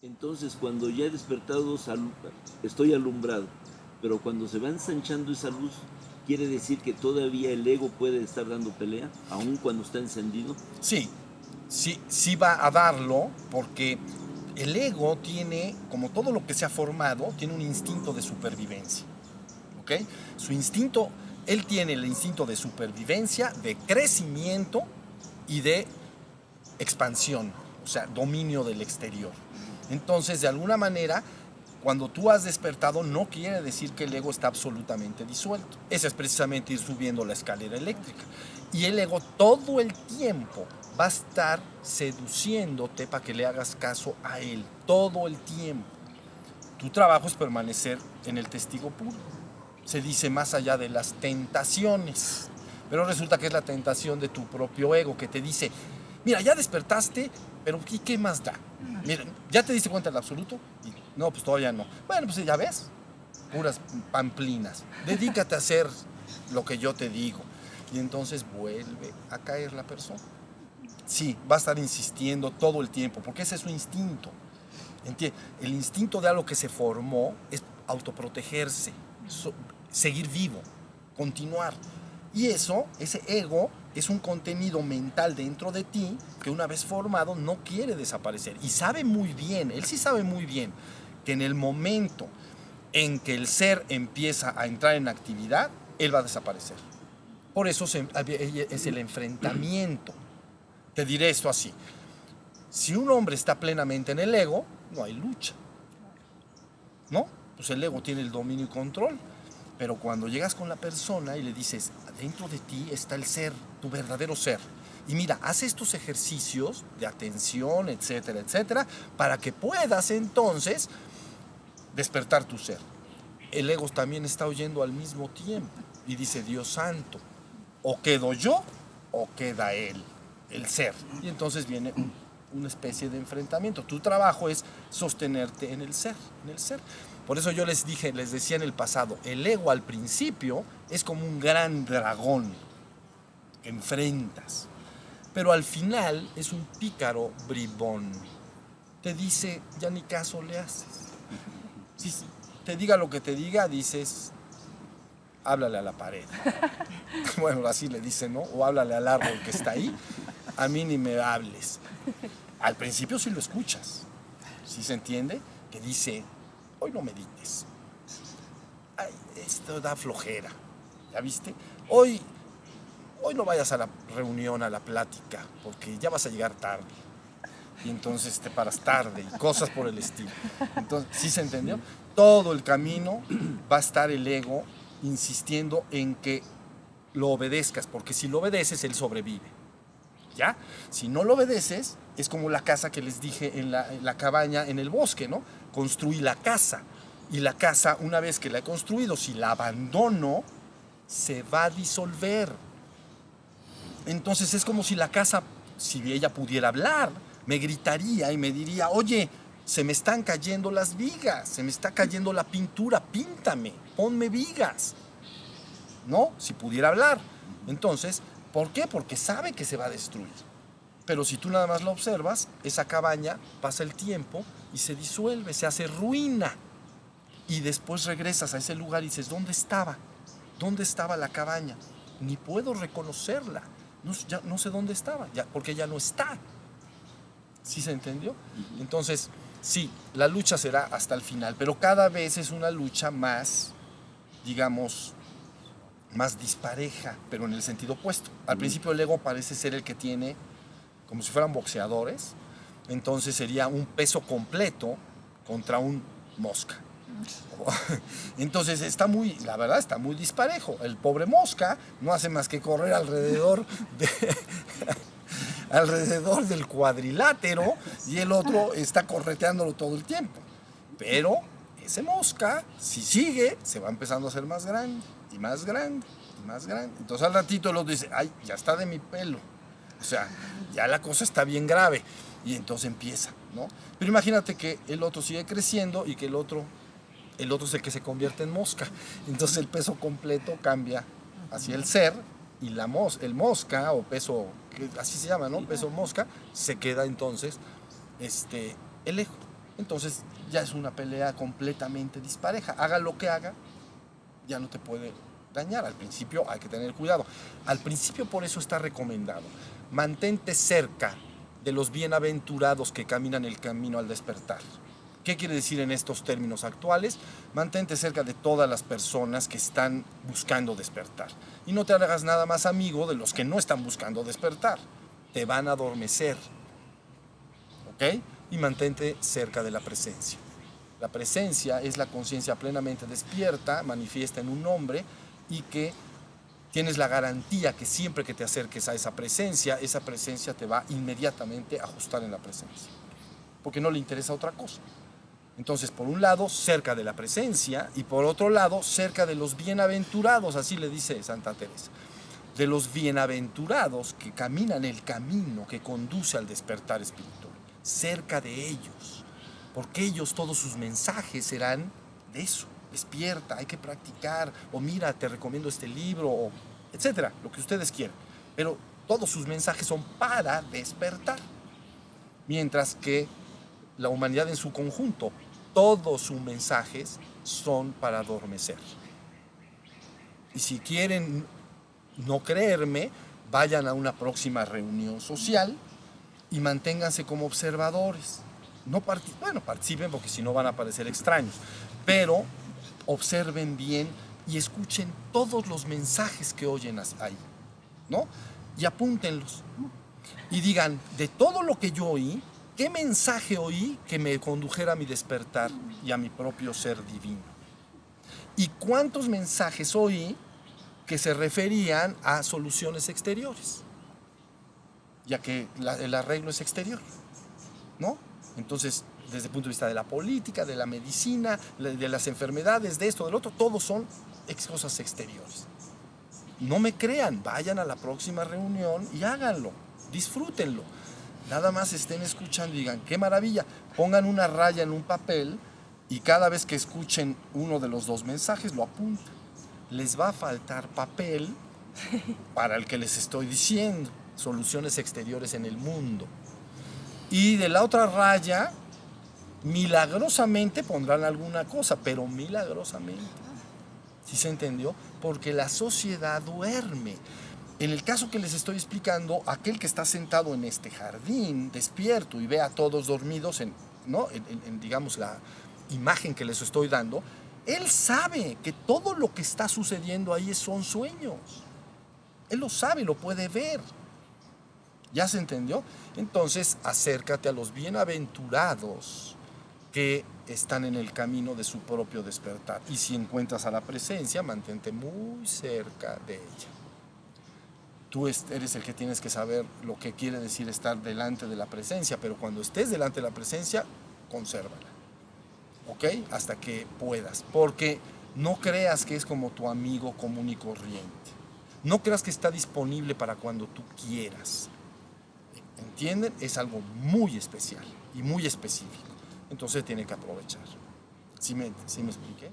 Entonces, cuando ya he despertado, estoy alumbrado, pero cuando se va ensanchando esa luz, quiere decir que todavía el ego puede estar dando pelea, aun cuando está encendido. Sí, sí va a darlo porque el ego tiene, como todo lo que se ha formado, tiene un instinto de supervivencia. ¿Ok? Su instinto, él tiene el instinto de supervivencia, de crecimiento y de expansión, o sea, dominio del exterior. Entonces, de alguna manera, cuando tú has despertado, no quiere decir que el ego está absolutamente disuelto. Ese es precisamente ir subiendo la escalera eléctrica. Y el ego todo el tiempo va a estar seduciéndote para que le hagas caso a él, todo el tiempo. Tu trabajo es permanecer en el testigo puro. Se dice más allá de las tentaciones. Pero resulta que es la tentación de tu propio ego que te dice, mira, ya despertaste, pero ¿qué más da? Mira, ¿ya te diste cuenta del absoluto? Y, no, pues todavía no. Bueno, pues ya ves, puras pamplinas. Dedícate a hacer lo que yo te digo. Y entonces vuelve a caer la persona. Sí, va a estar insistiendo todo el tiempo, porque ese es su instinto. El instinto de algo que se formó es autoprotegerse, seguir vivo, continuar. Y eso, ese ego, es un contenido mental dentro de ti que una vez formado no quiere desaparecer. Y sabe muy bien, él sí sabe muy bien, que en el momento en que el ser empieza a entrar en actividad, él va a desaparecer. Por eso es el enfrentamiento. Te diré esto así. Si un hombre está plenamente en el ego, no hay lucha, ¿no? Pues el ego tiene el dominio y control. Pero cuando llegas con la persona y le dices, dentro de ti está el ser, tu verdadero ser. Y mira, haz estos ejercicios de atención, etcétera, etcétera, para que puedas entonces despertar tu ser. El ego también está oyendo al mismo tiempo y dice, Dios santo, o quedo yo o queda él, el ser. Y entonces viene una especie de enfrentamiento. Tu trabajo es sostenerte en el ser, en el ser. Por eso yo les decía en el pasado, el ego al principio es como un gran dragón que enfrentas, pero al final es un pícaro bribón. Te dice, ya ni caso le haces. Si te diga lo que te diga, dices, háblale a la pared. Bueno, así le dicen, ¿no? O háblale al árbol que está ahí. A mí ni me hables. Al principio sí lo escuchas. ¿Sí se entiende? Que dice, hoy no medites. Ay, esto da flojera. ¿Ya viste? Hoy no vayas a la reunión, a la plática, porque ya vas a llegar tarde. Y entonces te paras tarde y cosas por el estilo. Entonces, ¿sí se entendió? Todo el camino va a estar el ego insistiendo en que lo obedezcas, porque si lo obedeces, él sobrevive. ¿Ya? Si no lo obedeces, es como la casa que les dije en la cabaña en el bosque, ¿no? Construí la casa. Y la casa, una vez que la he construido, si la abandono, se va a disolver. Entonces es como si la casa, si ella pudiera hablar, me gritaría y me diría, oye, se me están cayendo las vigas, se me está cayendo la pintura, píntame, ponme vigas. ¿No? Si pudiera hablar. Entonces, ¿por qué? Porque sabe que se va a destruir. Pero si tú nada más lo observas, esa cabaña pasa el tiempo y se disuelve, se hace ruina. Y después regresas a ese lugar y dices, ¿dónde estaba? ¿Dónde estaba la cabaña? Ni puedo reconocerla. No, ya no sé dónde estaba, ya, porque ya no está. ¿Sí se entendió? Entonces, sí, la lucha será hasta el final, pero cada vez es una lucha más, digamos, más dispareja, pero en el sentido opuesto. Al principio el ego parece ser el que tiene, como si fueran boxeadores, entonces sería un peso completo contra un mosca. Entonces está muy, la verdad está muy disparejo. El pobre mosca no hace más que correr alrededor del cuadrilátero y el otro está correteándolo todo el tiempo. Pero ese mosca, si sigue, se va empezando a hacer más grande y más grande y más grande. Entonces al ratito el otro dice, ay, ya está de mi pelo. O sea, ya la cosa está bien grave. Y entonces empieza, ¿no? Pero imagínate que el otro sigue creciendo y que el otro es el que se convierte en mosca. Entonces el peso completo cambia hacia el ser y el mosca o peso, así se llama, ¿no? Peso mosca, se queda entonces el ego. entonces ya es una pelea completamente dispareja. Haga lo que haga, ya no te puede dañar. Al principio hay que tener cuidado. Al principio por eso está recomendado. Mantente cerca de los bienaventurados que caminan el camino al despertar. ¿Qué quiere decir en estos términos actuales? Mantente cerca de todas las personas que están buscando despertar. Y no te hagas nada más amigo de los que no están buscando despertar. Te van a adormecer. ¿Ok? Y mantente cerca de la presencia. La presencia es la conciencia plenamente despierta, manifiesta en un hombre y que tienes la garantía que siempre que te acerques a esa presencia te va inmediatamente a ajustar en la presencia. Porque no le interesa otra cosa. Entonces, por un lado, cerca de la presencia y por otro lado, cerca de los bienaventurados, así le dice Santa Teresa. De los bienaventurados que caminan el camino que conduce al despertar espiritual. Cerca de ellos. Porque ellos, todos sus mensajes serán de eso. Despierta, hay que practicar, o mira, te recomiendo este libro, o etcétera, lo que ustedes quieran. Pero todos sus mensajes son para despertar. Mientras que la humanidad en su conjunto, todos sus mensajes son para adormecer. Y si quieren no creerme, vayan a una próxima reunión social y manténganse como observadores. No participen porque si no van a parecer extraños, pero observen bien y escuchen todos los mensajes que oyen ahí, ¿no? Y apúntenlos. Y digan, de todo lo que yo oí, ¿qué mensaje oí que me condujera a mi despertar y a mi propio ser divino? ¿Y cuántos mensajes oí que se referían a soluciones exteriores? Ya que el arreglo es exterior, ¿no? Entonces, desde el punto de vista de la política, de la medicina, de las enfermedades, de esto, del otro, todos son cosas exteriores. No me crean, vayan a la próxima reunión y háganlo, disfrútenlo. Nada más estén escuchando y digan, qué maravilla, pongan una raya en un papel y cada vez que escuchen uno de los dos mensajes lo apunten. Les va a faltar papel para el que les estoy diciendo, soluciones exteriores en el mundo. Y de la otra raya, milagrosamente pondrán alguna cosa, pero milagrosamente. ¿Sí se entendió? Porque la sociedad duerme. En el caso que les estoy explicando, aquel que está sentado en este jardín, despierto y ve a todos dormidos, ¿no? digamos, la imagen que les estoy dando, él sabe que todo lo que está sucediendo ahí son sueños. Él lo sabe, lo puede ver. ¿Ya se entendió? Entonces, acércate a los bienaventurados que están en el camino de su propio despertar. Y si encuentras a la presencia, mantente muy cerca de ella. Tú eres el que tienes que saber lo que quiere decir estar delante de la presencia, pero cuando estés delante de la presencia, consérvala. ¿Ok? Hasta que puedas. Porque no creas que es como tu amigo común y corriente. No creas que está disponible para cuando tú quieras. ¿Entienden? Es algo muy especial y muy específico. Entonces tiene que aprovechar. ¿Sí me expliqué?